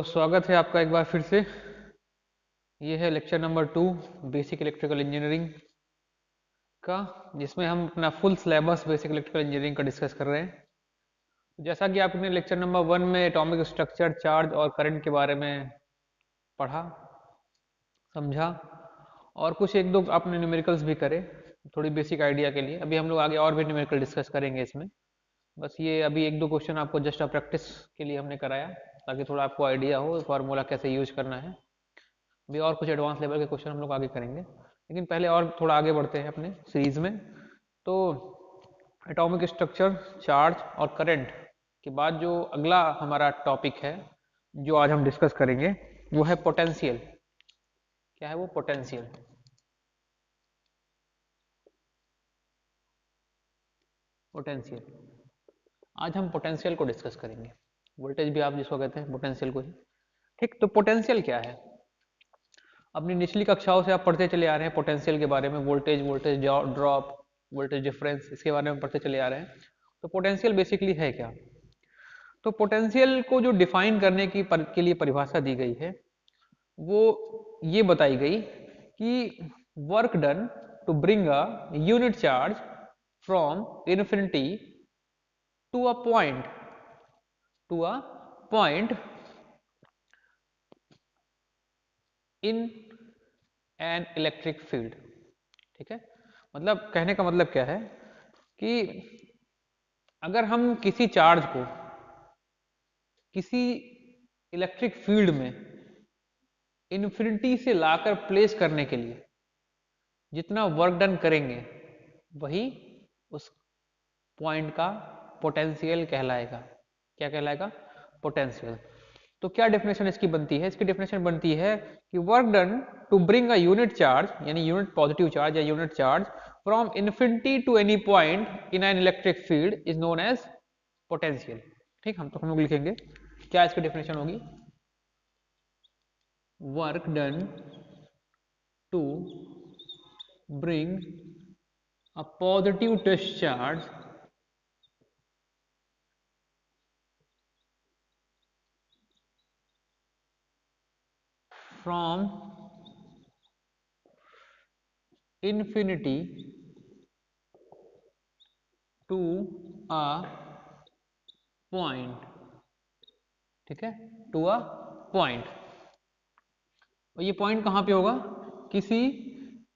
स्वागत है आपका एक बार फिर से। ये है lecture number 2 basic electrical engineering का, जिसमें हम अपना full syllabus basic electrical engineering का डिस्कस कर रहे हैं। जैसा कि आपने लेक्चर नंबर 1 में एटॉमिक स्ट्रक्चर, चार्ज और करंट के बारे में पढ़ा, समझा और कुछ एक दो आपने न्यूमेरिकल्स भी करे थोड़ी बेसिक आइडिया के लिए। अभी हम लोग आगे और भी न्यूमेरिकल डिस्कस करेंगे इसमें। बस ये अभी एक दो क्वेश्चन आपको जस्ट प्रैक्टिस के लिए हमने कराया, ताकि थोड़ा आपको आइडिया हो फार्मूला कैसे यूज करना है। अभी और कुछ एडवांस लेवल के क्वेश्चन हम लोग आगे करेंगे, लेकिन पहले और थोड़ा आगे बढ़ते हैं अपने सीरीज में। तो एटॉमिक स्ट्रक्चर, चार्ज और करंट के बाद जो अगला हमारा टॉपिक है जो आज हम डिस्कस करेंगे वो है पोटेंशियल। क्या है वो? पोटेंशियल। पोटेंशियल आज हम पोटेंशियल को डिस्कस करेंगे। वोल्टेज भी आप जिसको कहते हैं, पोटेंशियल को ही। ठीक, तो पोटेंशियल क्या है? अपनी निचली कक्षाओं से आप पढ़ते चले आ रहे हैं पोटेंशियल के बारे में। Voltage, voltage drop, voltage difference, इसके बारे में पढ़ते चले आ रहे हैं। तो पोटेंशियल बेसिकली है क्या? तो पोटेंशियल को जो डिफाइन करने के लिए परिभाषा दी गई है वो ये बताई गई कि work done to bring a unit charge from infinity to a point in an electric field. ठीक है, मतलब कहने का मतलब क्या है कि अगर हम किसी चार्ज को किसी इलेक्ट्रिक फील्ड में इन्फिनिटी से लाकर प्लेस करने के लिए जितना वर्क डन करेंगे वही उस पॉइंट का पोटेंशियल कहलाएगा। क्या कहलाएगा? पोटेंशियल। तो क्या डेफिनेशन इसकी बनती है? इसकी डेफिनेशन बनती है कि work done to bring a unit charge, यानी यूनिट पॉजिटिव चार्ज या unit charge from infinity to any point in an electric field is known as potential. ठीक, हम लोग लिखेंगे क्या इसकी डेफिनेशन होगी। Work done to bring a positive test charge from infinity to a point। ठीक है, टू अ पॉइंट। और ये पॉइंट कहां पे होगा? किसी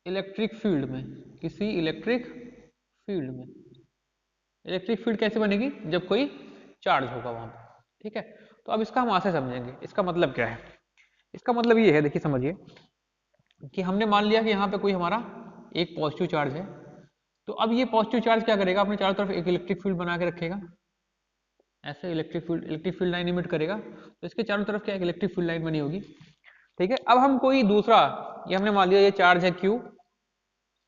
इलेक्ट्रिक फील्ड में। किसी इलेक्ट्रिक फील्ड में। इलेक्ट्रिक फील्ड कैसे बनेगी? जब कोई चार्ज होगा वहां पर। ठीक है, तो अब इसका हम आशय समझेंगे। इसका मतलब क्या है? इसका मतलब ये है, देखिए समझिए कि हमने मान लिया कि यहाँ पे कोई हमारा एक पॉजिटिव चार्ज है। तो अब ये पॉजिटिव चार्ज क्या करेगा? अपने चारों तरफ एक इलेक्ट्रिक फील्ड बना के रखेगा। ऐसे इलेक्ट्रिक फील्ड लाइन इमिट करेगा, तो इसके चारों तरफ क्या एक इलेक्ट्रिक फील्ड लाइन बनी होगी। ठीक है, अब हम कोई दूसरा, ये हमने मान लिया ये चार्ज है Q,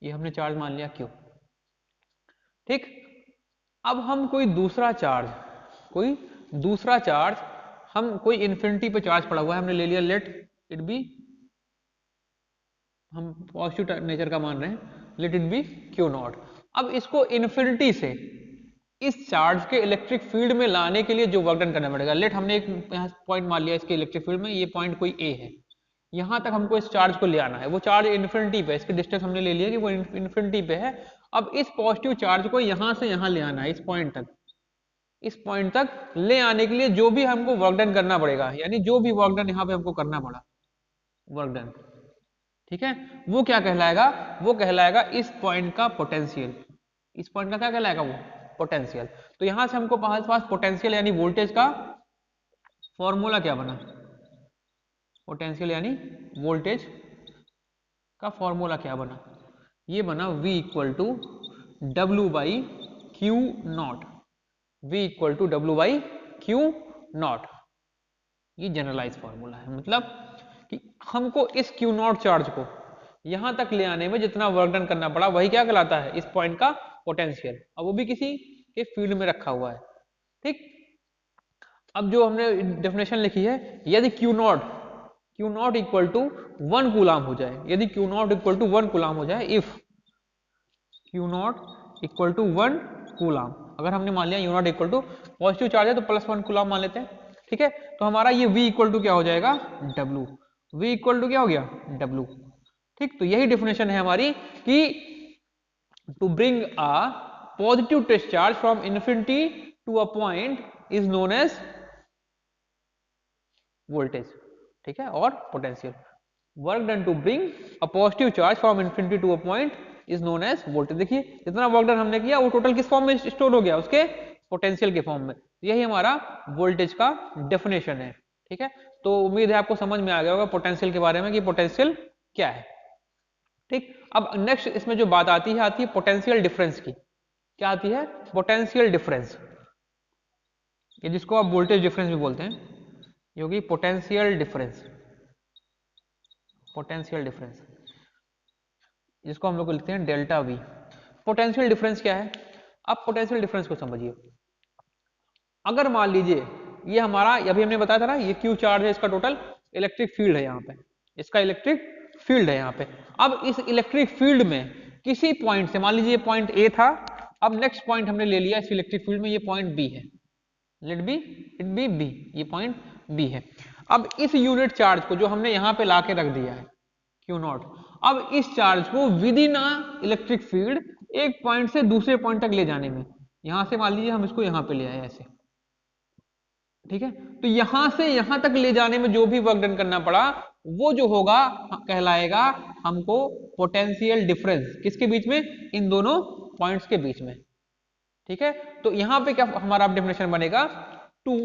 ये हमने चार्ज मान लिया Q। ठीक, अब हम कोई दूसरा चार्ज हम कोई इन्फिनिटी पे चार्ज पड़ा हुआ है, हमने ले लिया, लेट इट बी, हम पॉजिटिव नेचर का मान रहे हैं, लेट इट बी Q0। अब इसको इन्फिनिटी से इस चार्ज के इलेक्ट्रिक फील्ड में लाने के लिए जो वर्क डन करना पड़ेगा, लेट हमने एक यहाँ पॉइंट मान लिया इसके इलेक्ट्रिक फील्ड में, ये पॉइंट कोई A है, यहां तक हमको इस चार्ज को ले आना है। वो चार्ज इन्फिनिटी पे, इसकी डिस्टेंस हमने ले लिया कि वो इन्फिनिटी पे है। अब इस पॉजिटिव चार्ज को यहां से यहां ले आना है, इस पॉइंट तक ले आने के लिए जो भी हमको वर्क डन करना पड़ेगा, यानी जो भी वर्क डन यहाँ पे हमको करना पड़ा, वर्क डन, ठीक है, वो क्या कहलाएगा? वो कहलाएगा इस पॉइंट का पोटेंशियल। इस पॉइंट का क्या कहलाएगा? वो पोटेंशियल। तो यहां से हमको पास पोटेंशियल यानी वोल्टेज का फॉर्मूला क्या बना? पोटेंशियल यानी वोल्टेज का फॉर्मूला क्या बना? ये बना V equal to W by Q naught. V equal to W by Q naught. ये जनरलाइज फॉर्मूला है, मतलब कि हमको इस क्यू नॉट चार्ज को यहां तक ले आने में जितना वर्क डन करना पड़ा वही क्या कहलाता है? इस पॉइंट का पोटेंशियल। अब वो भी किसी के फील्ड में रखा हुआ है। ठीक, अब जो हमने डेफिनेशन लिखी है, यदि Q naught equal to 1 coulomb हो जाए, यदि Q naught equal to 1 coulomb हो जाए, if Q naught equal to 1 coulomb, अगर हमने मान लिया U naught equal to positive charge है तो +1 कूलाम मान लेते हैं, ठीक है, तो हमारा ये V इक्वल टू क्या हो जाएगा, W। V इक्वल टू क्या हो गया, W। ठीक, तो यही डेफिनेशन है हमारी कि to bring a positive test charge from infinity to a point is known as voltage, ठीक है, और potential. Work done to bring a positive charge from infinity to a point is known as voltage. देखिए जितना work done हमने किया वो total किस form में स्टोर हो गया, उसके पोटेंशियल के फॉर्म में। यही हमारा वोल्टेज का डेफिनेशन है। ठीक है, तो उम्मीद है आपको समझ में आ गया होगा पोटेंशियल के बारे में कि पोटेंशियल क्या है। ठीक, अब नेक्स्ट इसमें जो बात आती है पोटेंशियल डिफरेंस की। क्या आती है, पोटेंशियल डिफरेंस, ये जिसको आप वोल्टेज डिफरेंस भी बोलते हैं, ये होगी पोटेंशियल डिफरेंस। पोटेंशियल डिफरेंस जिसको हम लोग लिखते हैं डेल्टा वी। पोटेंशियल डिफरेंस क्या है, अब पोटेंशियल डिफरेंस को समझिए। अगर मान लीजिए ये हमारा, अभी हमने बताया था ना, ये क्यू चार्ज है, इसका टोटल इलेक्ट्रिक फील्ड है यहाँ पे, इसका इलेक्ट्रिक फील्ड है यहाँ पे। अब इस इलेक्ट्रिक फील्ड में किसी पॉइंट से, मान लीजिए ये पॉइंट ए था, अब नेक्स्ट पॉइंट हमने ले लिया इस इलेक्ट्रिक फील्ड में, ये पॉइंट बी है, let be it be B, ये पॉइंट बी है। अब इस यूनिट चार्ज को जो हमने यहाँ पे ला के रख दिया है क्यू नॉट, अब इस चार्ज को with in a electric field एक पॉइंट से दूसरे पॉइंट तक ले जाने में, यहां से मान लीजिए हम इसको यहां पे ले आए ऐसे, ठीक है, तो यहां से यहां तक ले जाने में जो भी वर्क डन करना पड़ा वो जो होगा कहलाएगा हमको पोटेंशियल डिफरेंस। किसके बीच में, इन दोनों पॉइंट्स के बीच में। ठीक है, तो यहां पे क्या हमारा डेफिनेशन बनेगा, to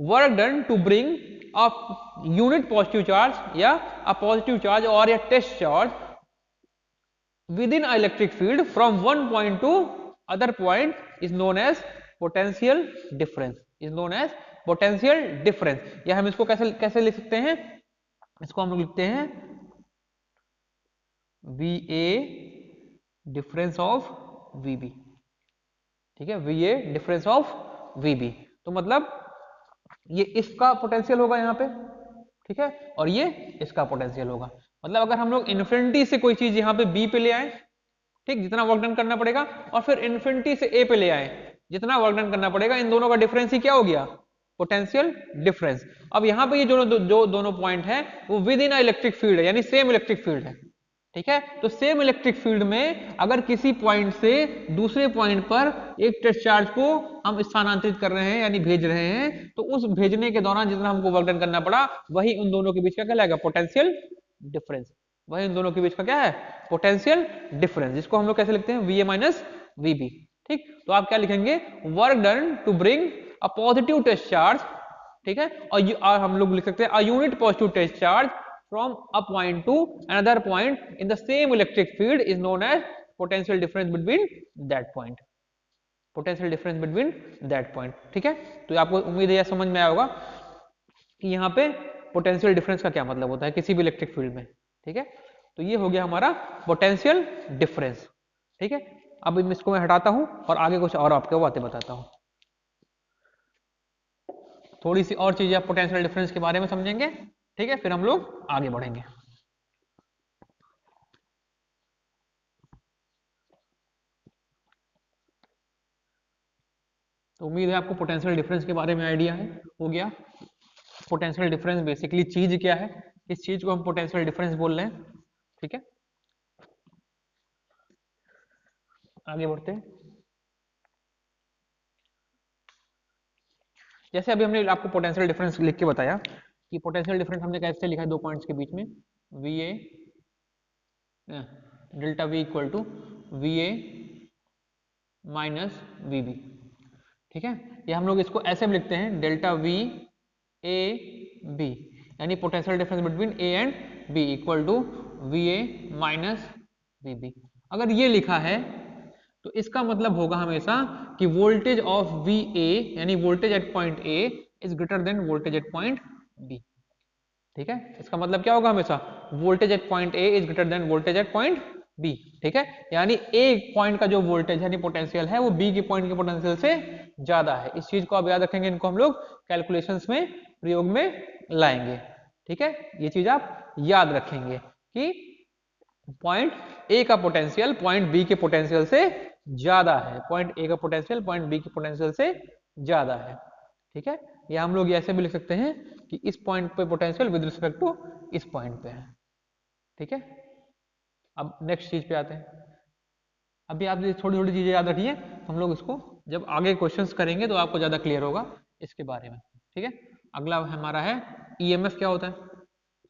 work done to bring a unit positive charge या अ पॉजिटिव चार्ज और a test charge within an electric field from one point to other point is known as potential difference, is known as potential difference। या हम इसको कैसे कैसे लिख सकते हैं, इसको हम लोग लिखते हैं VA डिफरेंस ऑफ VB। ठीक है, VA डिफरेंस ऑफ VB, तो मतलब ये इसका पोटेंशियल होगा यहाँ पे, ठीक है, और ये इसका पोटेंशियल होगा। मतलब अगर हम लोग इन्फिनिटी से कोई चीज यहाँ पे बी पे ले आए, ठीक, जितना वर्क डन करना पड़ेगा, और फिर इन्फिनिटी से ए पे ले आए, जितना वर्क डन करना पड़ेगा, इन दोनों का डिफरेंस ही क्या हो गया, पोटेंशियल डिफरेंस। अब यहाँ पे ये जो दोनों पॉइंट है वो विद इन इलेक्ट्रिक फील्ड है, यानी सेम इलेक्ट्रिक फील्ड है। ठीक है, तो सेम इलेक्ट्रिक फील्ड में अगर किसी पॉइंट से दूसरे पॉइंट पर एक टेस्ट चार्ज को हम स्थानांतरित कर रहे हैं यानी भेज रहे हैं, तो उस भेजने के दौरान जितना हमको वर्क डन करना पड़ा वही उन दोनों के बीच का कहलाएगा पोटेंशियल डिफरेंस। वही उन दोनों के बीच का क्या है, पोटेंशियल डिफरेंस, जिसको हम लोग कैसे लिखते हैं, VA माइनस VB। ठीक, तो आप क्या लिखेंगे, work done to bring a positive test charge, ठीक है, और हम लोग लिख सकते हैं a unit positive test charge from a point to another point in the same electric field is known as potential difference between that point, potential difference between that point। ठीक है, तो आपको उम्मीद है यह समझ में आया होगा कि यहाँ पे पोटेंशियल डिफरेंस का क्या मतलब होता है किसी भी इलेक्ट्रिक फील्ड में। ठीक है, तो ये हो गया हमारा पोटेंशियल डिफरेंस। ठीक है, अब इसको मैं हटाता हूं और आगे कुछ और आपको बातें बताता हूं। थोड़ी सी और चीजें आप पोटेंशियल डिफरेंस के बारे में समझेंगे, ठीक है, फिर हम लोग आगे बढ़ेंगे। तो उम्मीद है आपको पोटेंशियल डिफरेंस के बारे में आइडिया है, हो गया। पोटेंशियल डिफरेंस बेसिकली चीज क्या है, इस चीज को हम पोटेंशियल डिफरेंस बोल रहे हैं। ठीक है, आगे बढ़ते हैं। जैसे अभी हमने आपको पोटेंशियल डिफरेंस लिख के बताया कि पोटेंशियल डिफरेंस हमने कैसे लिखा है, दो पॉइंट्स के बीच में VA delta V equal to VA minus VB। ठीक है, ये हम लोग इसको ऐसे भी लिखते हैं डेल्टा V A B, यानी potential difference between A and B equal to VA minus VB। अगर ये लिखा है तो इसका मतलब होगा हमेशा कि वोल्टेज ऑफ VA यानी voltage at point A is greater than voltage at point B। ठीक है, इसका मतलब क्या होगा, हमेशा voltage at point A is greater than voltage at point B। ठीक है, यानी A पॉइंट का जो वोल्टेज यानी पोटेंशियल है वो B के पॉइंट के पोटेंशियल से ज्यादा है। इस चीज को आप याद रखेंगे, इनको हम लोग कैलकुलेशंस में प्रयोग में लाएंगे। ठीक है, ये चीज आप याद रखेंगे कि पॉइंट A का पोटेंशियल पॉइंट B के पोटेंशियल से ज्यादा है, पॉइंट A का पोटेंशियल पॉइंट B के पोटेंशियल से ज्यादा है। ठीक है, या हम लोग ऐसे भी लिख सकते हैं कि इस पॉइंट पे पोटेंशियल विद रिस्पेक्ट टू इस पॉइंट पे है। ठीक है, अब नेक्स्ट चीज पे आते हैं। अभी आप ये थोड़ी थोड़ी चीजें याद रखिए, हम लोग इसको जब आगे क्वेश्चंस करेंगे तो आपको ज्यादा क्लियर होगा इसके बारे में। ठीक है, अगला हमारा है ईएमएफ क्या होता है।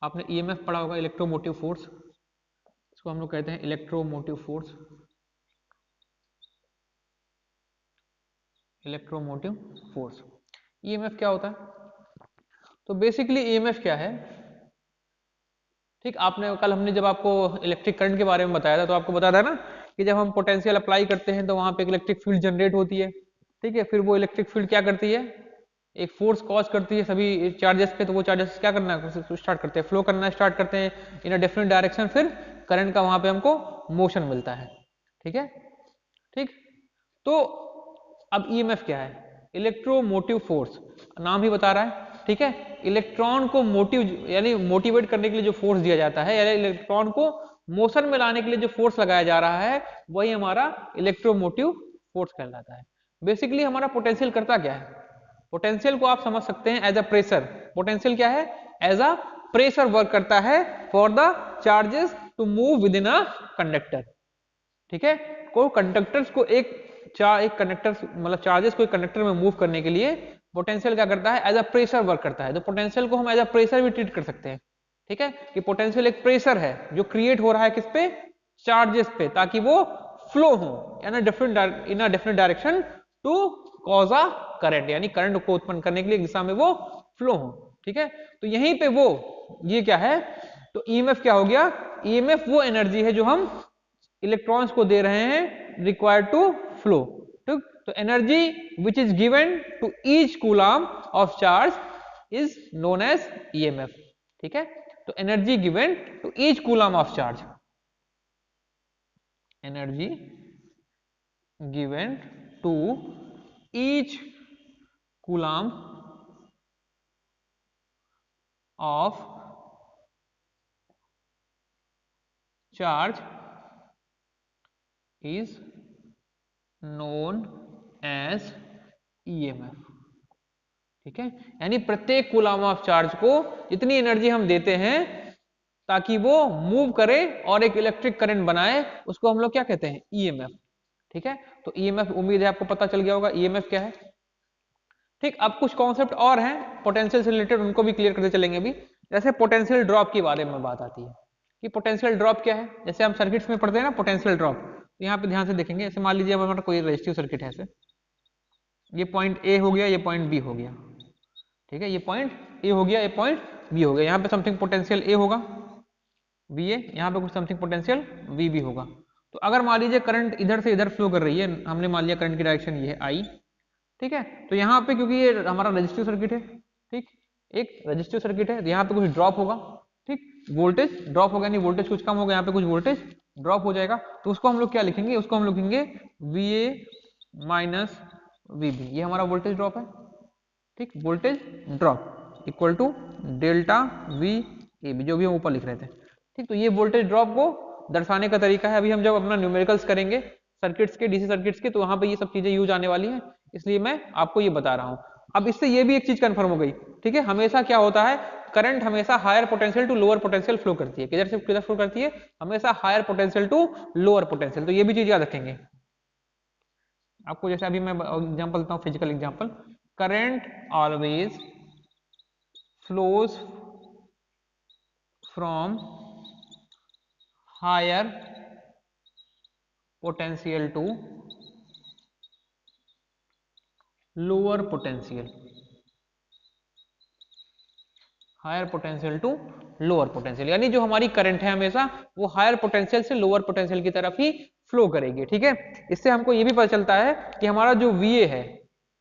आपने ईएमएफ पढ़ा होगा, इलेक्ट्रोमोटिव फोर्स, इसको हम लोग कहते हैं electromotive force, electromotive force. EMF क्या होता है? तो बेसिकली ईएमएफ क्या है, ठीक, आपने कल हमने जब आपको इलेक्ट्रिक करंट के बारे में बताया था तो आपको बताया था ना कि जब हम पोटेंशियल अप्लाई करते हैं तो वहां पे एक इलेक्ट्रिक फील्ड जनरेट होती है। ठीक है, फिर वो इलेक्ट्रिक फील्ड क्या करती है, एक फोर्स कॉज करती है सभी चार्जेस पे, तो वो चार्जेस क्या करना स्टार्ट करते हैं, फ्लो करना स्टार्ट करते हैं इन अ डिफरेंट डायरेक्शन, फिर करंट का वहां पे हमको मोशन मिलता है। ठीक है, ठीक, तो अब ईएमएफ क्या है, इलेक्ट्रोमोटिव फोर्स, नाम ही बता रहा है। ठीक है, इलेक्ट्रॉन को मोटिव यानी मोटिवेट करने के लिए जो फोर्स दिया जाता है, यानी इलेक्ट्रॉन को मोशन में लाने के लिए जो फोर्स लगाया जा रहा है वही हमारा इलेक्ट्रोमोटिव फोर्स कहलाता है। बेसिकली हमारा पोटेंशियल करता क्या है, पोटेंशियल को आप समझ सकते हैं एज अ प्रेशर। पोटेंशियल क्या है, एज अ प्रेशर वर्क करता है for the charges to move within a conductor. ठीक है, को कंडक्टर्स को एक कंडक्टर मतलब चार्जेस को एक कंडक्टर में मूव करने के लिए पोटेंशियल क्या करता है, एज अ प्रेशर वर्क करता है। तो पोटेंशियल को हम एज अ प्रेशर भी ट्रीट कर सकते हैं। ठीक है, कि पोटेंशियल एक प्रेशर है जो क्रिएट हो रहा है किस पे, चार्जेस पे, ताकि वो फ्लो हो in a different direction to cause a current, यानी करंट को उत्पन्न करने के लिए दिशा में वो फ्लो हो। ठीक है, तो यहीं पे वो ये क्या है, तो ईएमएफ क्या हो गया, ईएमएफ वो एनर्जी है जो हम इलेक्ट्रॉन्स को दे रहे हैं रिक्वायर्ड टू फ्लो। ठीक, तो energy which is given to each coulomb of charge is known as EMF. ठीक है, तो energy given to each coulomb of charge, energy given to each coulomb of charge is known as EMF। ठीक है, यानी प्रत्येक coulomb of charge को जितनी energy हम देते हैं ताकि वो मूव करे और एक इलेक्ट्रिक करंट बनाए, उसको हम लोग क्या कहते हैं, ईएमएफ। ठीक है, तो ईएमएफ उम्मीद है आपको पता चल गया होगा ईएमएफ क्या है। ठीक, अब कुछ कॉन्सेप्ट और हैं पोटेंशियल से रिलेटेड, उनको भी क्लियर करते चलेंगे अभी। जैसे पोटेंशियल ड्रॉप के बारे में बात आती है कि पोटेंशियल ड्रॉप क्या है, जैसे हम सर्किट्स में पढ़ते हैं ना पोटेंशियल ड्रॉप, तो यहाँ पे ध्यान से देखेंगे। ऐसे मान लीजिए हमारा कोई रेजिस्टिव सर्किट है, ऐसे ये पॉइंट ए हो गया, ये पॉइंट बी हो गया। ठीक है, ये पॉइंट ए हो गया, ये पॉइंट बी हो गया, यहाँ पे समथिंग पोटेंशियल ए होगा वी ए, यहाँ पे कुछ समथिंग पोटेंशियल वी बी होगा। तो अगर मान लीजिए करंट इधर से इधर फ्लो कर रही है, हमने मान लिया करंट की डायरेक्शन ये है आई। ठीक है, तो यहाँ पे क्योंकि ये हमारा रजिस्टिव सर्किट है, ठीक, एक रजिस्टिव सर्किट है, यहाँ पे कुछ ड्रॉप होगा। ठीक, वोल्टेज ड्रॉप होगा, यानी वोल्टेज कुछ कम होगा, यहाँ पे कुछ वोल्टेज ड्रॉप हो जाएगा। तो उसको हम लोग क्या लिखेंगे, उसको हम लिखेंगे V A minus V B, ये हमारा वोल्टेज ड्रॉप है। ठीक, voltage drop equal to delta V A B, जो भी हम ऊपर लिख रहे थे। ठीक, तो ये वोल्टेज ड्रॉप को दर्शाने का तरीका है। अभी हम जब अपना न्यूमेरिकल्स करेंगे सर्किट्स के, डीसी सर्किट्स के, तो वहां पे ये सब चीजें यूज आने वाली हैं, इसलिए मैं आपको ये बता रहा हूं। अब इससे ये भी एक चीज कंफर्म हो गई, ठीक है, हमेशा क्या होता है, करंट हमेशा higher potential to lower potential flow करती है। किधर से किधर फ्लो करती है, हमेशा higher potential to lower potential. तो ये भी चीज याद रखेंगे आपको। जैसे अभी मैं एग्जांपल देता हूं, physical example, current always flows from higher potential to lower potential, higher potential to lower potential, यानी जो हमारी करंट है हमेशा वो हायर पोटेंशियल से लोअर पोटेंशियल की तरफ ही फ्लो करेगी। ठीक है, इससे हमको ये भी पता चलता है कि हमारा जो VA है,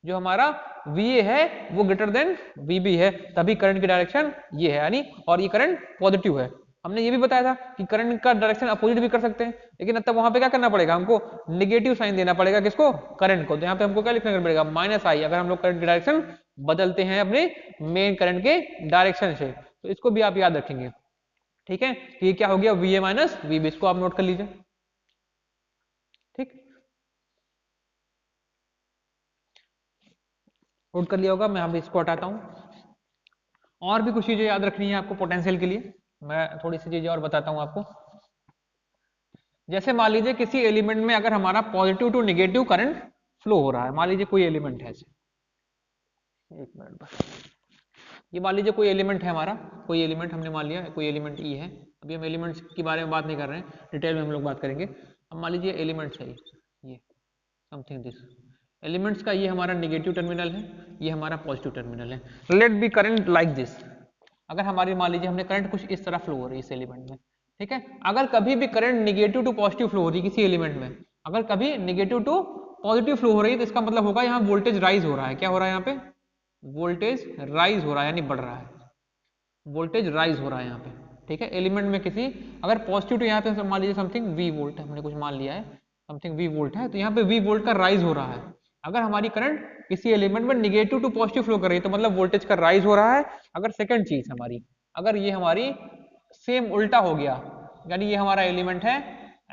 जो हमारा VA है वो ग्रेटर देन VB है, तभी करंट की डायरेक्शन ये है, यानी और ये करंट पॉजिटिव है। हमने ये भी बताया था कि करंट का डायरेक्शन अपोजिट भी कर सकते हैं, लेकिन तब वहां पे क्या करना पड़ेगा, हमको नेगेटिव साइन देना पड़ेगा, किसको, करंट को। तो यहाँ पे हमको क्या लिखना पड़ेगा, माइनस आई, अगर हम लोग करंट की डायरेक्शन बदलते हैं अपने मेन करंट के डायरेक्शन से। तो इसको भी आप याद रखेंगे। ठीक है, तो ये क्या हो गया, VA माइनस VB, इसको आप नोट कर लीजिए। ठीक, नोट कर लिया होगा, मैं अभी इसको हटाता हूँ। और भी कुछ चीजें याद रखनी है आपको पोटेंशियल के लिए, मैं थोड़ी सी चीजें और बताता हूँ आपको। जैसे मान लीजिए किसी एलिमेंट में अगर हमारा positive to negative current flow हो रहा है, मान लीजिए कोई एलिमेंट है ऐसे, एक मिनट बस, ये मान लीजिए कोई एलिमेंट है हमारा, कोई एलिमेंट हमने मान लिया कोई एलिमेंट ई है। अभी हम एलिमेंट्स के बारे में बात नहीं कर रहे हैं, डिटेल में हम लोग बात करेंगे। अब मान लीजिए एलिमेंट्स है ये समथिंग दिस एलिमेंट्स का, ये हमारा नेगेटिव टर्मिनल है, ये हमारा पॉजिटिव टर्मिनल है। Let be current like this. अगर हमारी मान लीजिए हमने करंट कुछ इस तरह फ्लो हो रही है इस एलिमेंट में, ठीक है। अगर कभी भी current negative to positive flow हो रही है किसी एलिमेंट में, अगर कभी नेगेटिव टू पॉजिटिव फ्लो हो रही है, तो इसका मतलब होगा यहाँ वोल्टेज राइज हो रहा है। क्या हो रहा है यहाँ पे? वोल्टेज राइज हो रहा है, यानी बढ़ रहा है, वोल्टेज राइज हो रहा है यहाँ पे, ठीक है। एलिमेंट में किसी अगर पॉजिटिव, तो यहाँ पे मान लीजिए समथिंग वी वोल्ट हमने कुछ मान लिया है, समथिंग वी वोल्ट है, तो यहाँ पे वी वोल्ट का राइज हो रहा है। अगर हमारी करंट किसी एलिमेंट में नेगेटिव टू पॉजिटिव फ्लो कर रही है, तो मतलब वोल्टेज का राइज हो रहा है। अगर सेकंड चीज हमारी, अगर ये हमारी सेम उल्टा हो गया, यानी ये हमारा एलिमेंट है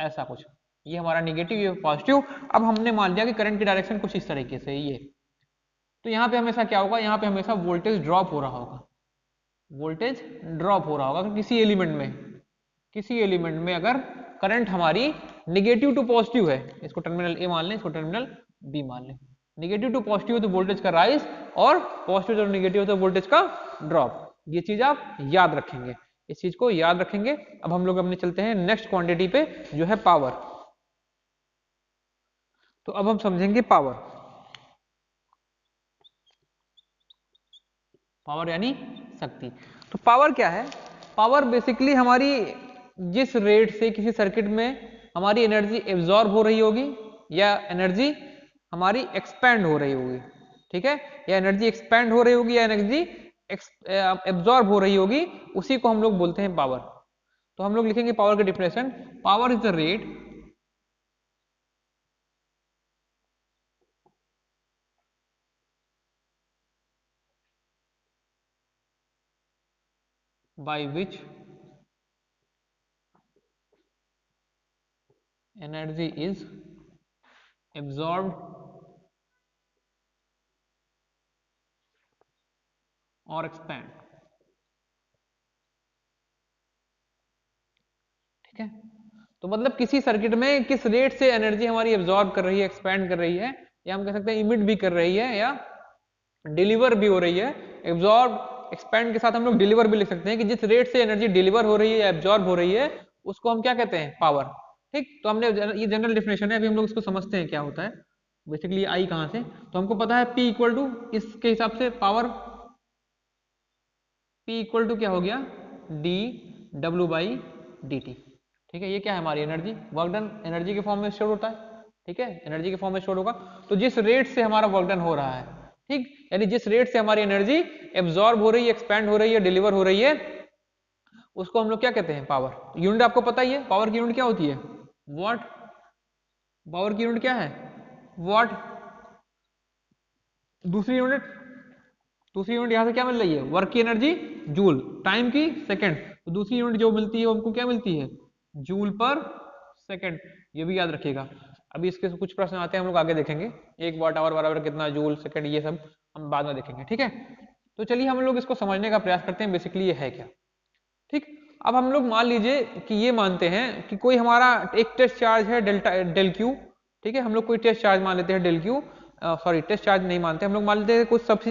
ऐसा कुछ, ये हमारा नेगेटिव ये पॉजिटिव, अब हमने मान लिया कि करंट की डायरेक्शन कुछ इस तरीके से ये, तो यहाँ पे हमेशा क्या होगा, यहाँ पे हमेशा वोल्टेज ड्रॉप हो रहा होगा, वोल्टेज ड्रॉप हो रहा होगा। तो किसी एलिमेंट में अगर करंट हमारी नेगेटिव टू पॉजिटिव है, इसको टर्मिनल ए मान लें, इसको टर्मिनल बी मान लें, नेगेटिव टू पॉजिटिव तो वोल्टेज का राइज, और पॉजिटिव टू नेगेटिव तो वोल्टेज का ड्रॉप। ये चीज आप याद रखेंगे, इस चीज को याद रखेंगे। अब हम लोग अपने चलते हैं नेक्स्ट क्वांटिटी पे, जो है पावर। तो अब हम समझेंगे पावर। पावर यानी शक्ति। तो पावर क्या है? पावर बेसिकली हमारी जिस रेट से किसी सर्किट में हमारी एनर्जी एब्जॉर्ब हो रही होगी, या एनर्जी हमारी एक्सपैंड हो रही होगी, ठीक है, या एनर्जी एक्सपैंड हो रही होगी, या एनर्जी एब्जॉर्ब हो रही होगी, उसी को हम लोग बोलते हैं पावर। तो हम लोग लिखेंगे पावर का definition, power is the rate by which energy is absorbed or expand, ठीक है। तो मतलब किसी सर्किट में किस रेट से एनर्जी हमारी एब्जॉर्ब कर रही है, एक्सपैंड कर रही है, या हम कह सकते हैं इमिट भी कर रही है, या डिलीवर भी हो रही है। एब्जॉर्ब एक्सपैंड के साथ हम लोग डिलीवर भी लिख सकते हैं, कि जिस रेट से एनर्जी डिलीवर हो रही है या एब्जॉर्ब हो रही है, उसको हम क्या कहते हैं? पावर। ठीक, तो हमने ये जनरल डेफिनेशन है, अभी हम लोग इसको समझते हैं क्या होता है बेसिकली। आई कहां से? तो हमको पता है P इक्वल टू, इसके हिसाब से पावर P इक्वल टू क्या हो गया? डी डब्ल्यू बाई डी टी, ठीक है। ये क्या है? हमारी एनर्जी, वर्क डन एनर्जी के फॉर्म में स्टोर होता है, ठीक है, एनर्जी के फॉर्म में स्टोर होगा। तो जिस रेट से हमारा वर्क डन हो रहा है, ठीक, यानी जिस रेट से हमारी एनर्जी एब्जॉर्ब हो रही है, एक्सपैंड हो रही है, डिलीवर हो रही है, उसको हम लोग क्या कहते हैं? पावर। यूनिट आपको पता ही है, पावर की यूनिट क्या होती है? वॉट। पावर की यूनिट क्या है? वॉट। दूसरी यूनिट, दूसरी यूनिट यहां से क्या मिल रही है? वर्क की एनर्जी जूल, टाइम की सेकंड। तो दूसरी यूनिट जो मिलती है हमको क्या मिलती है? जूल पर सेकंड। ये भी याद रखिएगा। अभी इसके कुछ प्रश्न आते हैं, हम लोग आगे देखेंगे। 1 वाट आवर बराबर कितना जूल सेकंड, ये सब हम बाद में देखेंगे, ठीक है। तो चलिए हम लोग इसको समझने का प्रयास करते हैं, बेसिकली ये है क्या, ठीक। अब हम लोग मान लीजिए कि ये मानते हैं कि कोई हमारा एक टेस्ट चार्ज है डेल क्यू, ठीक है। हम लोग कोई टेस्ट चार्ज मान लेते हैं del Q, sorry test charge नहीं मानते हम लोग, मान लेते हैं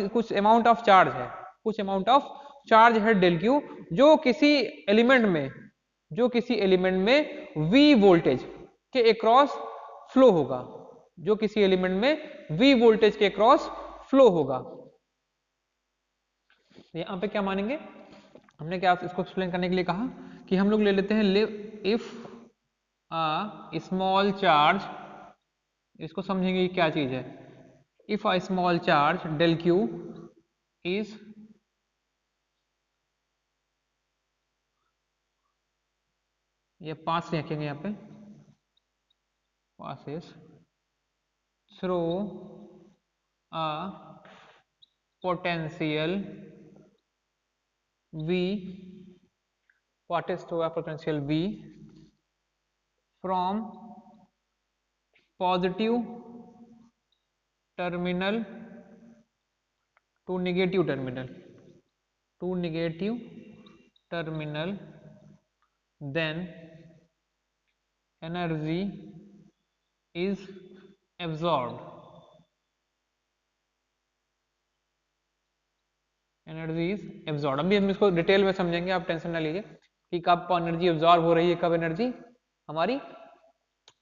कुछ अमाउंट ऑफ चार्ज है, कुछ अमाउंट ऑफ चार्ज है डेल क्यू, जो किसी एलिमेंट में, जो किसी एलिमेंट में V वोल्टेज के अक्रॉस फ्लो होगा, जो किसी एलिमेंट में V वोल्टेज के अक्रॉस फ्लो होगा। यहां पे क्या मानेंगे? हमने क्या इसको एक्सप्लेन करने के लिए कहा कि हम लोग ले लेते हैं इफ अ स्मॉल चार्ज, इसको समझेंगे क्या चीज है। If a small charge del Q is ये 5 से रखेंगे यहाँ पे, passes through a potential V, what is through a potential V from positive terminal to negative terminal, to negative terminal, then energy is absorbed, energy is absorb. अभी हम इसको detail में समझेंगे, आप टेंशन ना लीजिए कि कब एनर्जी एब्जॉर्ब हो रही है, कब एनर्जी हमारी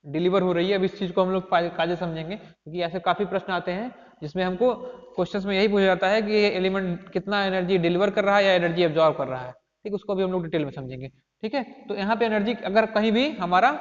डिलीवर हो रही है। अब इस चीज को हम लोग कायदे समझेंगे, क्योंकि ऐसे काफी प्रश्न आते हैं जिसमें हमको क्वेश्चंस में यही पूछा जाता है कि ये एलिमेंट कितना एनर्जी डिलीवर कर रहा है या एनर्जी एब्जॉर्ब कर रहा है। ठीक, उसको भी हम लोग डिटेल में समझेंगे। ठीक है, तो यहाँ पे एनर्जी अगर कहीं भी हमारा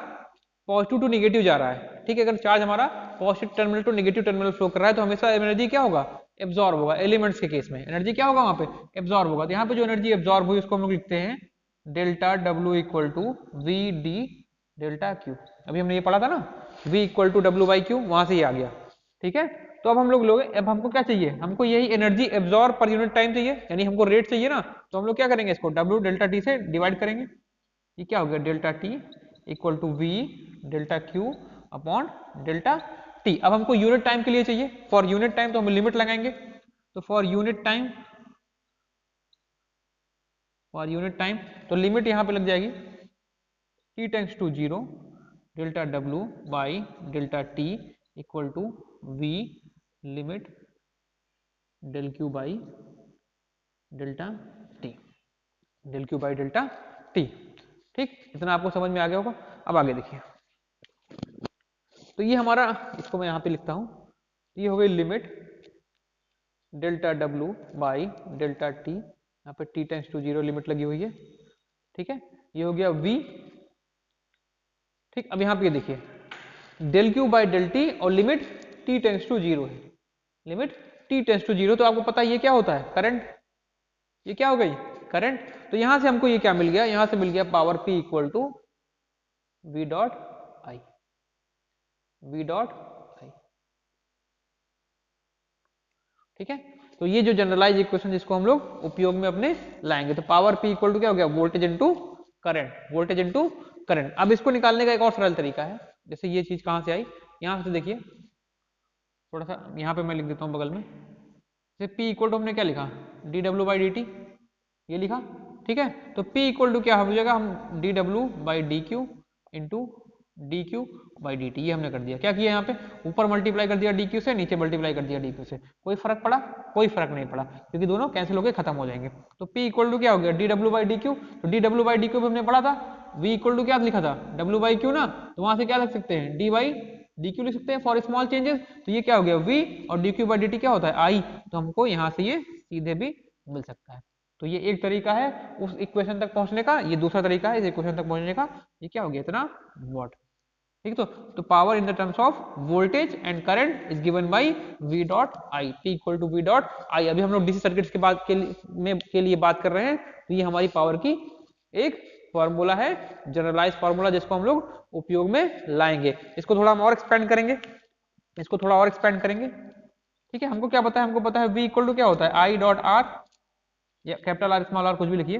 पॉजिटिव टू निगेटिव जा रहा है, ठीक है, अगर चार्ज हमारा positive terminal to negative terminal flow कर रहा है, तो हमेशा एनर्जी क्या होगा, एब्जॉर्ब होगा। एलिमेंट्स के केस में एनर्जी क्या होगा, वहां पे एब्जॉर्ब होगा। तो यहाँ पे जो एनर्जी एब्जॉर्ब हुई उसको हम लोग लिखते हैं delta W equal to V D delta Q. अभी हमने ये पढ़ा था ना, v equal to W by Q, वहां से ये आ गया। ठीक है, तो अब हम लोग अब हमको क्या चाहिए, हमको यही energy absorb per unit time चाहिए, यानी हमको रेट चाहिए ना। तो हम लोग क्या करेंगे, इसको w डेल्टा टी से डिवाइड करेंगे। ये क्या हो गया, delta T equal to V delta Q upon delta T. अब हमको यूनिट टाइम के लिए चाहिए, फॉर यूनिट टाइम तो हम लिमिट लगाएंगे। तो फॉर यूनिट टाइम तो लिमिट यहां पे लग जाएगी t tends to 0 delta w by delta t equal to v limit del Q by delta t, del Q by delta t। ठीक, इतना आपको समझ में आ गया होगा। अब आगे देखिए, तो ये हमारा, इसको मैं यहाँ पे लिखता हूँ, ये हो गई limit delta w by delta t, यहाँ पे t टेंड्स टू 0 लिमिट लगी हुई है। ठीक है, ये हो गया v। ठीक, अब यहाँ पे ये देखिए del Q by del T और लिमिट t टेंड्स टू 0 है, लिमिट t टेंड्स टू 0। तो आपको पता है ये क्या होता है, करंट। ये क्या हो गई, करंट। तो यहां से हमको ये क्या मिल गया, यहां से मिल गया power p equal to v dot I, v dot I. ठीक है, तो ये जो जनरलाइज इक्वेशन जिसको हम लोग उपयोग में अपने लाएंगे, तो पावर p इक्वल टू क्या हो गया, voltage into current, voltage into current. अब इसको निकालने का एक और सरल तरीका है, जैसे ये चीज कहां से आई, यहां से देखिए, थोड़ा सा यहाँ पे मैं लिख देता हूँ बगल में, जैसे p इक्वल टू हमने क्या लिखा, डी डब्ल्यू बाई डी टी, ये लिखा। ठीक है, तो p इक्वल टू क्या हो जाएगा, हम डी डब्ल्यू by d Q into D Q by D T, ये हमने कर दिया। क्या किया, यहाँ पे ऊपर मल्टीप्लाई कर दिया डी क्यू से, नीचे मल्टीप्लाई कर दिया डी क्यू से। कोई फर्क पड़ा, कोई फर्क नहीं पड़ा, क्योंकि दोनों कैंसिल होकर खत्म हो जाएंगे। तो p इक्वल टू क्या हो गया, डी डब्ल्यू बाई डी क्यू। तो डी डब्ल्यू बाई डी क्यू हमने पढ़ा था, v इक्वल टू क्या लिखा था, डब्ल्यू बाई क्यू ना, तो वहां से क्या लिख सकते हैं, डी बाई डी क्यू लिख सकते हैं फॉर स्मॉल चेंजेस। तो ये क्या हो गया, v, और D Q by D T क्या होता है, आई। तो हमको यहाँ से ये सीधे भी मिल सकता है। तो ये एक तरीका है उस इक्वेशन तक पहुंचने का, ये दूसरा तरीका है इस इक्वेशन तक पहुंचने का। ये क्या हो गया, इतना वॉट। ठीक, तो power in the terms of voltage and current is given by v dot I, p equal to v dot I. अभी हम लोग डीसी सर्किट्स के बाद के लिए बात कर रहे हैं, तो ये हमारी पावर की एक फॉर्मूला है, जनरलाइज फॉर्मूला, जिसको हम लोग उपयोग में लाएंगे। इसको थोड़ा हम और एक्सपेंड करेंगे, इसको थोड़ा और एक्सपेंड करेंगे। ठीक है, हमको क्या पता है, हमको पता है v इक्वल टू क्या होता है, आई डॉट आर, या कैपिटल आर स्मॉल आर कुछ भी लिखिए।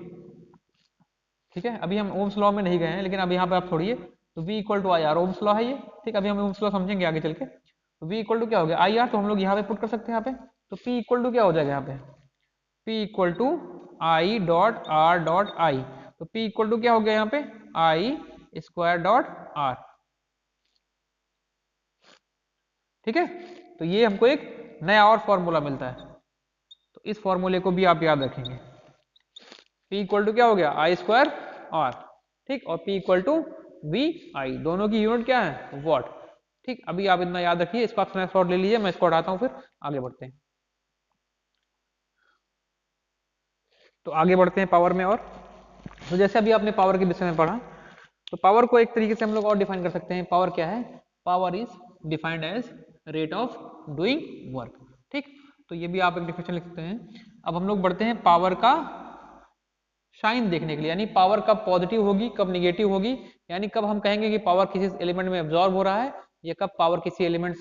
ठीक है, अभी हम ओम्स लॉ में नहीं गए हैं, लेकिन अब यहाँ पे आप छोड़िए, तो v equal to I R, Ohm's law है ये। ठीक, अभी हम ओम्स लॉ समझेंगे आगे चल के। तो v इक्वल टू क्या हो गया, आई आर, तो हम लोग यहाँ पे पुट कर सकते हैं यहाँ पे। तो p इक्वल टू क्या हो जाएगा यहाँ पे, p equal to I dot R dot I. तो p इक्वल टू क्या हो गया यहाँ पे, आई स्क्वायर डॉट आर। ठीक है, तो ये हमको एक नया और फॉर्मूला मिलता है, तो इस फॉर्मूले को भी आप याद रखेंगे। p इक्वल टू क्या हो गया, आई स्क्वायर आर। ठीक, और p इक्वल टू वी आई, दोनों की यूनिट क्या है, वॉट। ठीक, अभी आप इतना याद रखिए, इसका स्नैपशॉट ले लीजिए, मैं इसको हटाता हूं, फिर आगे बढ़ते हैं। तो आगे बढ़ते हैं पावर में। और तो जैसे अभी आपने पावर के विषय में पढ़ा, तो पावर को एक तरीके से हम लोग और डिफाइन कर सकते हैं। पावर क्या है, power is defined as rate of doing work. ठीक, तो ये भी आप एक डिफिनेशन लिख सकते हैं। अब हम लोग बढ़ते हैं पावर का साइन देखने के लिए, यानी पावर कब पॉजिटिव होगी, कब निगेटिव होगी, यानी कब हम कहेंगे कि पावर किसी एलिमेंट में एब्जॉर्ब हो रहा है, या कब पावर किसी एलिमेंट,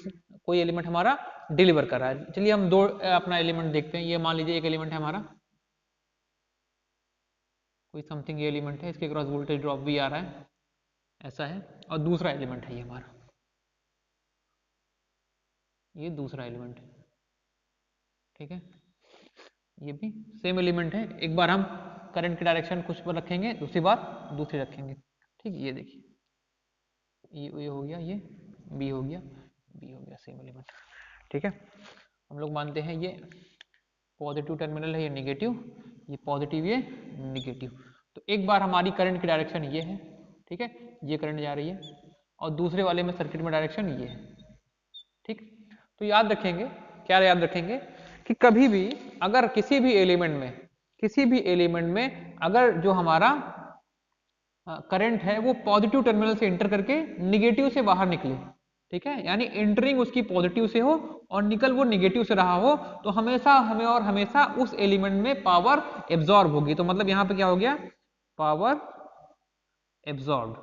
कोई एलिमेंट हमारा डिलीवर कर रहा है। चलिए हम दो अपना एलिमेंट देखते हैं। ये मान लीजिए एक एलिमेंट है हमारा, कोई समथिंग ये एलिमेंट है, इसके क्रॉस वोल्टेज ड्रॉप भी आ रहा है, ऐसा है। और दूसरा एलिमेंट है ये हमारा, ये दूसरा एलिमेंट है। ठीक है, ये भी सेम एलिमेंट है। एक बार हम करंट की डायरेक्शन कुछ पर रखेंगे, दूसरी बार दूसरी रखेंगे। ठीक, ये देखिए, ये हो गया, ये बी हो गया, बी हो गया, सेम एलिमेंट। ठीक है, हम लोग मानते हैं ये पॉजिटिव टर्मिनल है, ये नेगेटिव, ये पॉजिटिव, ये नेगेटिव। तो एक बार हमारी करंट की डायरेक्शन ये है, ठीक है, ये करंट जा रही है, और दूसरे वाले में सर्किट में डायरेक्शन ये है। ठीक, तो याद रखेंगे, क्या याद रखेंगे कि कभी भी अगर किसी भी एलिमेंट में अगर जो हमारा करंट है वो पॉजिटिव टर्मिनल से एंटर करके निगेटिव से बाहर निकले, ठीक है, यानी एंटरिंग उसकी पॉजिटिव से हो और निकल वो निगेटिव से रहा हो, तो हमेशा हमेशा उस एलिमेंट में पावर एब्जॉर्ब होगी। तो मतलब यहां पे क्या हो गया, पावर एब्जॉर्ब,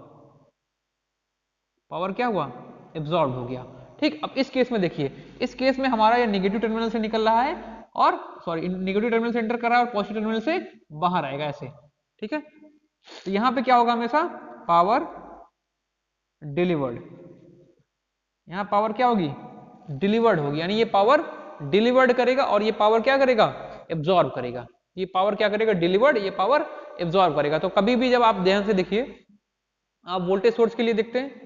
पावर क्या हुआ, एब्जॉर्ब हो गया। ठीक, अब इस केस में देखिए, इस केस में हमारा ये निगेटिव टर्मिनल से निकल रहा है और सॉरी निगेटिव टर्मिनल से एंटर कर रहा है और पॉजिटिव टर्मिनल से बाहर आएगा ऐसे। ठीक है, तो यहां पे क्या होगा, हमेशा पावर डिलीवर्ड, यहां पावर क्या होगी, डिलीवर्ड होगी, यानी ये पावर डिलीवर्ड करेगा और ये पावर क्या करेगा, एब्जॉर्ब करेगा। ये पावर क्या करेगा, डिलीवर्ड, ये पावर एब्जॉर्ब करेगा। तो कभी भी जब आप ध्यान से देखिए, आप वोल्टेज सोर्स के लिए देखते हैं,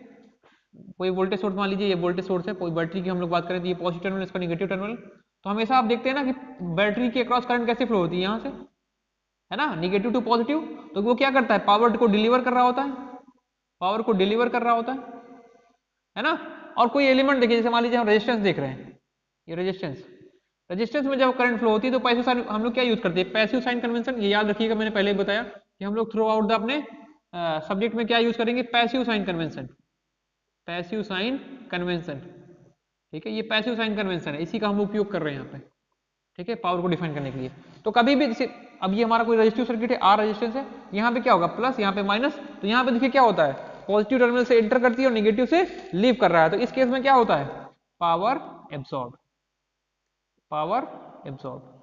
कोई वोल्टेज सोर्स मान लीजिए, ये वोल्टेज सोर्स है, कोई बैटरी की हम लोग बात करें तो ये पॉजिटिव टर्मिनल, इसका निगेटिव टर्मिनल, तो हमेशा आप देखते हैं ना कि बैटरी के अक्रॉस करंट कैसे फ्लो होती है, यहाँ से, है ना, निगेटिव टू पॉजिटिव। तो वो क्या करता है, पावर को डिलीवर कर रहा होता है, पावर को डिलीवर कर रहा होता है ना। और कोई एलिमेंट देखिए, जैसे मान लीजिए हम रेजिस्टेंस देख रहे हैं, ये रेजिस्टेंस में जब करंट फ्लो होती है तो पैसिव साइन हम लोग क्या यूज करते हैं, पैसिव साइन कन्वेंशन। ये याद रखिएगा, मैंने पहले बताया कि हम लोग थ्रू आउट द अपने सब्जेक्ट में क्या यूज करेंगे, passive sign convention, passive sign convention. ठीक है, ये पैसिव साइन कन्वेंशन है, इसी का हम उपयोग कर रहे हैं यहाँ पे, ठीक है, पावर को डिफाइन करने के लिए। तो कभी भी जैसे अब ये हमारा कोई रेजिस्टिव सर्किट है, आर रेजिस्टेंस है, यहाँ पे क्या होगा, प्लस, यहाँ पे माइनस, तो यहाँ पे देखिए क्या होता है, पॉजिटिव टर्मिनल से एंटर करती है और नेगेटिव से लीव कर रहा है। तो इस केस में क्या होता है, पावर एब्सॉर्ब, पावर एब्सॉर्ब।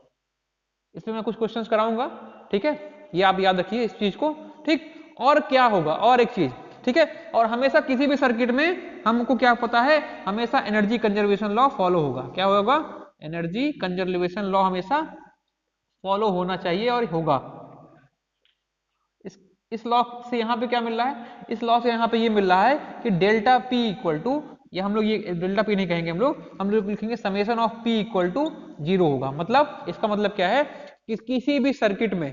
इसमें मैं कुछ क्वेश्चंस कराऊंगा, ठीक है, ये आप याद रखिए इस चीज को। ठीक, और क्या होगा, और एक चीज, ठीक है, और हमेशा किसी भी सर्किट में हमको क्या पता है, हमेशा एनर्जी कंजर्वेशन लॉ फॉलो होगा। क्या होगा, एनर्जी कंजर्वेशन लॉ हमेशा फॉलो होना चाहिए और होगा। इस लॉ से यहाँ पे क्या मिल रहा है, इस लॉ से यहाँ पे ये मिल रहा है कि डेल्टा पी इक्वल टू, ये हम लोग ये डेल्टा पी नहीं कहेंगे, हम लोग लिखेंगे summation of P equal to 0 होगा। मतलब इसका मतलब क्या है कि किसी भी सर्किट में,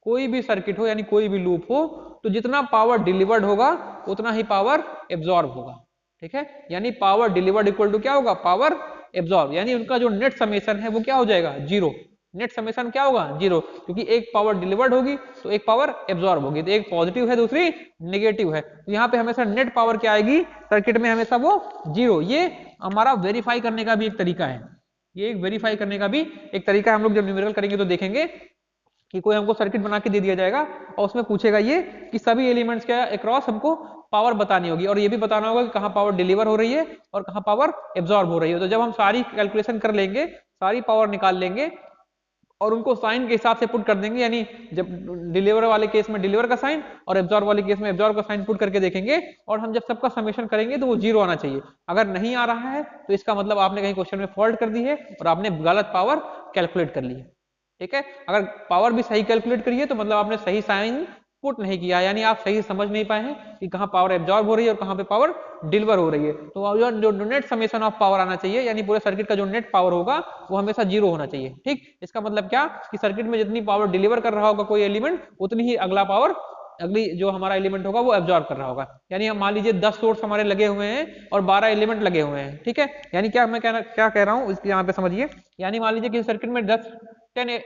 कोई भी सर्किट हो यानी कोई भी लूप हो, तो जितना पावर डिलीवर्ड होगा उतना ही पावर एब्जॉर्ब होगा। ठीक है, यानी पावर डिलीवर्ड इक्वल टू क्या होगा, पावर एब्जॉर्ब, यानी उनका जो नेट समेशन है वो क्या हो जाएगा, 0। नेट समेशन क्या होगा, 0, क्योंकि एक पावर डिलीवर्ड होगी तो एक पावर एब्जॉर्ब होगी, तो एक पॉजिटिव है दूसरी नेगेटिव है, तो यहाँ पे हमेशा नेट पावर क्या आएगी सर्किट में, हमेशा वो 0। ये हमारा वेरीफाई करने का भी एक तरीका है, ये एक वेरीफाई करने का भी एक तरीका है। हम लोग जब न्यूमेरिकल करेंगे तो देखेंगे कि कोई हमको सर्किट बना के दे दिया जाएगा और उसमें पूछेगा ये कि सभी एलिमेंट्स के अक्रॉस हमको पावर बतानी होगी और ये भी बताना होगा कि कहाँ पावर डिलीवर हो रही है और कहाँ पावर एब्जॉर्ब हो रही है। तो जब हम सारी कैलकुलेशन कर लेंगे, सारी पावर निकाल लेंगे और उनको साइन के हिसाब से पुट कर देंगे, यानी जब डिलीवर वाले केस में डिलीवर का साइन और एब्जॉर्ब वाले केस में एब्जॉर्ब का साइन पुट करके देखेंगे, और हम जब सबका समेशन करेंगे तो वो 0 आना चाहिए। अगर नहीं आ रहा है तो इसका मतलब आपने कहीं क्वेश्चन में फॉल्ट कर दी है और आपने गलत पावर कैलकुलेट कर ली है। ठीक है, अगर पावर भी सही कैलकुलेट करिए तो मतलब आपने सही साइन पुट नहीं किया, यानी आप सही समझ नहीं पाए हैं कि कहाँ पावर एब्जॉर्ब हो रही है और कहाँ पे पावर डिलीवर हो रही है। तो जो नेट समेशन ऑफ पावर आना चाहिए, यानी पूरे सर्किट का जो नेट पावर होगा वो हमेशा 0 होना चाहिए। ठीक, इसका मतलब क्या कि सर्किट में जितनी पावर डिलीवर कर रहा होगा कोई एलिमेंट, उतनी ही अगला पावर, अगली जो हमारा एलिमेंट होगा वो एब्जॉर्ब कर रहा होगा। यानी हम मान लीजिए 10 सोर्स हमारे लगे हुए हैं और 12 एलिमेंट लगे हुए हैं। ठीक है, यानी क्या मैं क्या कह रहा हूँ इसके यहाँ पे समझिए, यानी मान लीजिए कि सर्किट में 10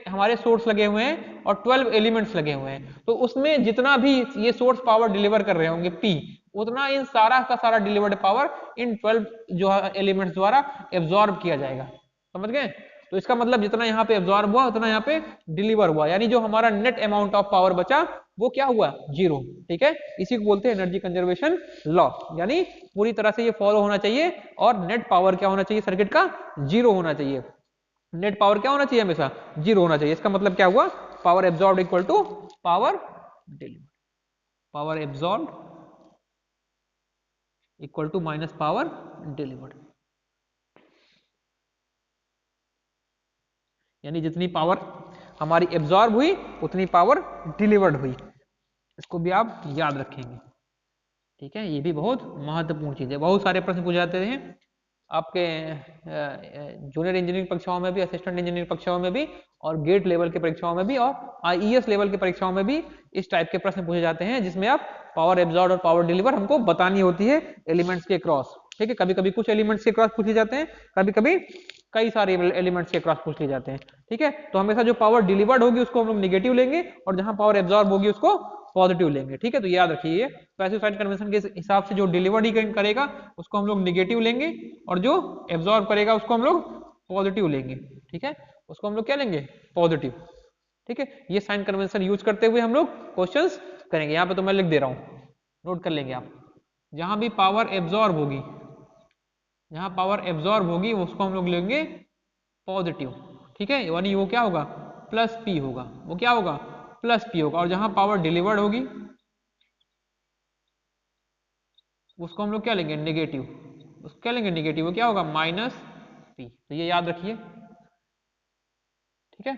हमारे सोर्स लगे हुए हैं और 12 एलिमेंट्स लगे हुए हैं, तो उसमें जितना भी ये सोर्स पावर डिलीवर कर रहे होंगे P, उतना इन सारा का सारा डिलीवर्ड पावर इन 12 जो एलिमेंट्स द्वारा एब्जॉर्ब किया जाएगा। समझ गए? तो इसका मतलब जितना यहाँ पे एब्जॉर्ब हुआ उतना यहाँ पे डिलीवर हुआ, यानी जो हमारा नेट अमाउंट ऑफ पावर बचा वो क्या हुआ, 0। ठीक है, इसी को बोलते हैं एनर्जी कंजर्वेशन लॉ, यानी पूरी तरह से ये फॉलो होना चाहिए और नेट पावर क्या होना चाहिए सर्किट का, 0 होना चाहिए। नेट पावर क्या होना चाहिए, हमेशा 0 होना चाहिए। इसका मतलब क्या हुआ, power absorb equal to power delivered, power absorb equal to minus power delivered, यानी जितनी पावर हमारी एब्जॉर्ब हुई उतनी पावर डिलीवर्ड हुई। इसको भी आप याद रखेंगे, ठीक है। ये भी बहुत महत्वपूर्ण चीज है, बहुत सारे प्रश्न पूछे जाते हैं आपके जूनियर इंजीनियरिंग परीक्षाओं में भी, असिस्टेंट इंजीनियरिंग परीक्षाओं में भी, और गेट लेवल की परीक्षाओं में भी, और आईईएस लेवल की परीक्षाओं में भी इस टाइप के प्रश्न पूछे जाते हैं, जिसमें आप पावर एब्जॉर्ब और पावर डिलीवर हमको बतानी होती है एलिमेंट्स के क्रॉस, ठीक है। कभी कभी कुछ एलिमेंट्स के क्रॉस पूछ लिए जाते हैं, कभी कभी कई सारे एलिमेंट्स के क्रॉस पूछ लिए जाते हैं, ठीक है। तो हमेशा जो पावर डिलीवर्ड होगी उसको हम लोग निगेटिव लेंगे, और जहां पावर एब्जॉर्ब होगी उसको पॉजिटिव लेंगे, ठीक है। तो याद रखिए पैसिव साइन कन्वेंशन के हिसाब से जो डिलीवर्ड ही करेगा उसको हम लोग निगेटिव लेंगे, और जो एब्जॉर्ब करेगा उसको हम लोग पॉजिटिव लेंगे, ठीक है। उसको हम लोग क्या लेंगे, पॉजिटिव, ठीक है। ये साइन कन्वेंशन यूज करते हुए हम लोग क्वेश्चंस करेंगे। यहाँ पे तो मैं लिख दे रहा हूँ, नोट कर लेंगे आप। जहां भी पावर एब्जॉर्ब होगी, जहां पावर एब्जॉर्ब होगी उसको हम लोग लेंगे पॉजिटिव, ठीक है। यानी वो क्या होगा, प्लस पी होगा, वो क्या होगा, प्लस पी होगा। और जहां पावर डिलीवर्ड होगी उसको हम लोग क्या लेंगे, नेगेटिव, उसको क्या लेंगे, नेगेटिव, वो क्या होगा, माइनस पी। तो ये याद रखिए, ठीक है।